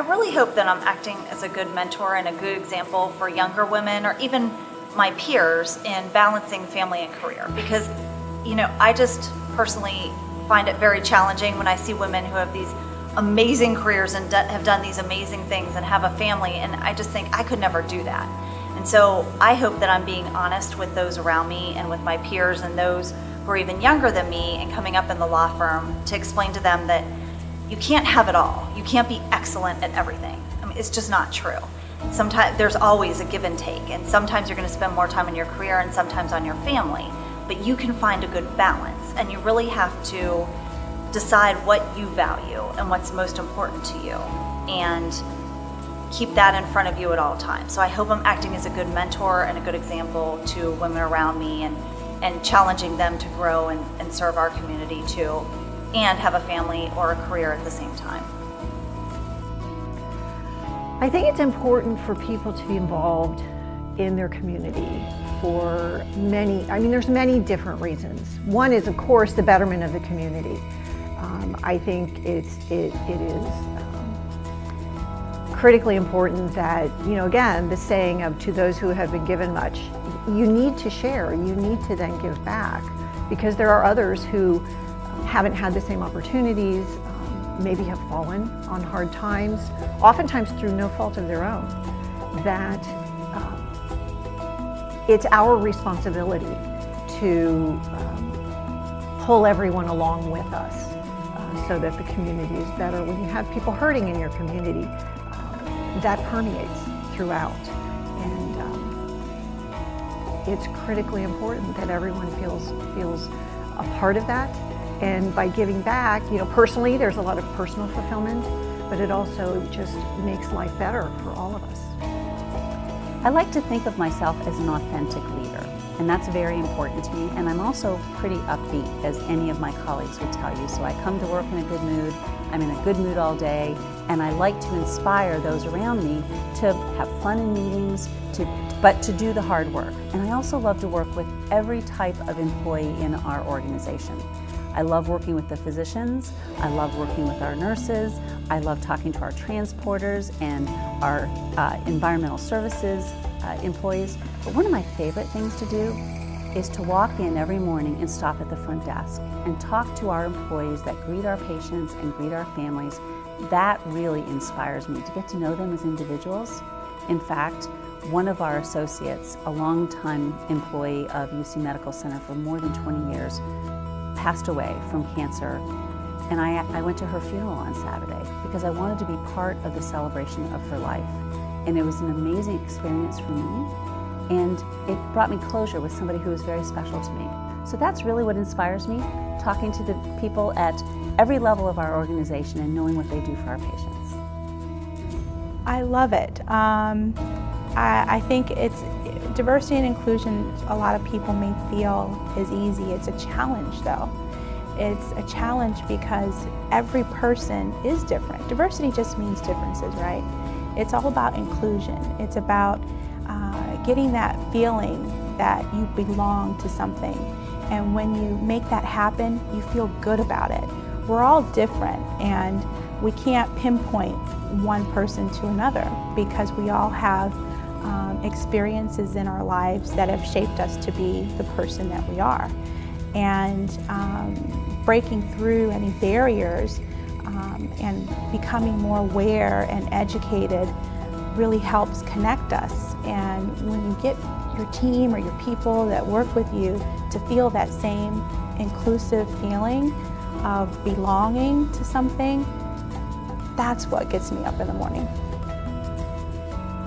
really hope that I'm acting as a good mentor and a good example for younger women or even my peers in balancing family and career, because I just personally find it very challenging when I see women who have these amazing careers and have done these amazing things and have a family, and I just think I could never do that. And so I hope that I'm being honest with those around me and with my peers and those who are even younger than me and coming up in the law firm, to explain to them that you can't have it all. You can't be excellent at everything. I mean, it's just not true. Sometimes there's always a give and take, and sometimes you're going to spend more time in your career and sometimes on your family, but you can find a good balance, and you really have to decide what you value and what's most important to you and keep that in front of you at all times. So I hope I'm acting as a good mentor and a good example to women around me and challenging them to grow and serve our community too, and have a family or a career at the same time. I think it's important for people to be involved in their community for there's many different reasons. One is, of course, the betterment of the community. I think it is critically important that, again, the saying of "to those who have been given much," you need to share, you need to then give back, because there are others who haven't had the same opportunities, maybe have fallen on hard times, oftentimes through no fault of their own, that it's our responsibility to pull everyone along with us so that the community is better. When you have people hurting in your community, that permeates throughout. And it's critically important that everyone feels a part of that. And by giving back, personally, there's a lot of personal fulfillment, but it also just makes life better for all of us. I like to think of myself as an authentic leader, and that's very important to me. And I'm also pretty upbeat, as any of my colleagues would tell you. So I come to work in a good mood, I'm in a good mood all day, and I like to inspire those around me to have fun in meetings, but to do the hard work. And I also love to work with every type of employee in our organization. I love working with the physicians, I love working with our nurses, I love talking to our transporters and our environmental services employees. But one of my favorite things to do is to walk in every morning and stop at the front desk and talk to our employees that greet our patients and greet our families. That really inspires me to get to know them as individuals. In fact, one of our associates, a longtime employee of UC Medical Center for more than 20 years, passed away from cancer, and I went to her funeral on Saturday because I wanted to be part of the celebration of her life. And it was an amazing experience for me, and it brought me closure with somebody who was very special to me. So that's really what inspires me, talking to the people at every level of our organization and knowing what they do for our patients. I love it. I think it's diversity and inclusion, a lot of people may feel is easy. It's a challenge though. It's a challenge because every person is different. Diversity just means differences, right? It's all about inclusion. It's about getting that feeling that you belong to something. And when you make that happen, you feel good about it. We're all different, and we can't pinpoint one person to another because we all have experiences in our lives that have shaped us to be the person that we are. And breaking through any barriers and becoming more aware and educated really helps connect us. And when you get your team or your people that work with you to feel that same inclusive feeling of belonging to something, that's what gets me up in the morning.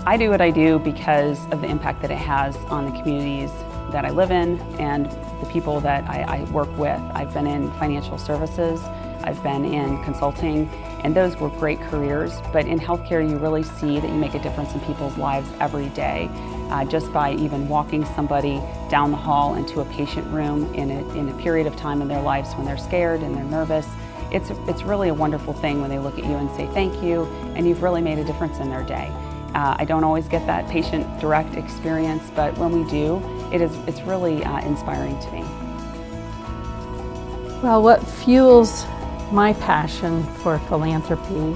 I do what I do because of the impact that it has on the communities that I live in and the people that I work with. I've been in financial services, I've been in consulting, and those were great careers. But in healthcare, you really see that you make a difference in people's lives every day. Just by even walking somebody down the hall into a patient room in a period of time in their lives when they're scared and they're nervous. It's really a wonderful thing when they look at you and say thank you, and you've really made a difference in their day. I don't always get that patient direct experience, but when we do, it's really inspiring to me. Well, what fuels my passion for philanthropy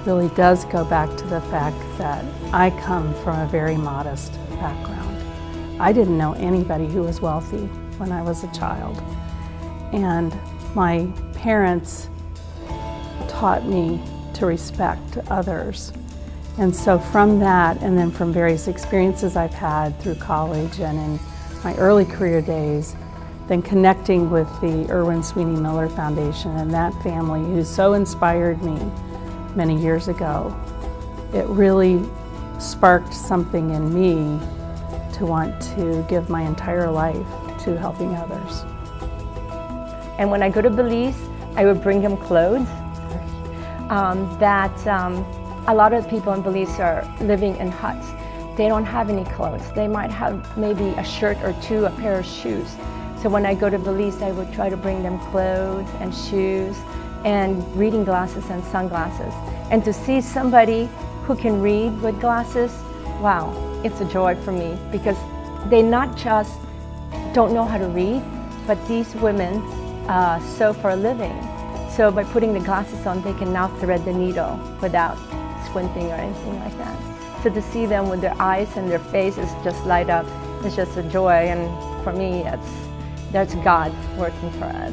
really does go back to the fact that I come from a very modest background. I didn't know anybody who was wealthy when I was a child. And my parents taught me to respect others. And so from that, and then from various experiences I've had through college and in my early career days, then connecting with the Irwin Sweeney Miller Foundation and that family who so inspired me many years ago, it really sparked something in me to want to give my entire life to helping others. And when I go to Belize, I would bring them clothes a lot of people in Belize are living in huts. They don't have any clothes. They might have maybe a shirt or two, a pair of shoes. So when I go to Belize, I would try to bring them clothes and shoes and reading glasses and sunglasses. And to see somebody who can read with glasses, wow, it's a joy for me, because they not just don't know how to read, but these women sew for a living. So by putting the glasses on, they can now thread the needle without squinting or anything like that. So to see them with their eyes and their faces just light up, it's just a joy. And for me, that's God working for us.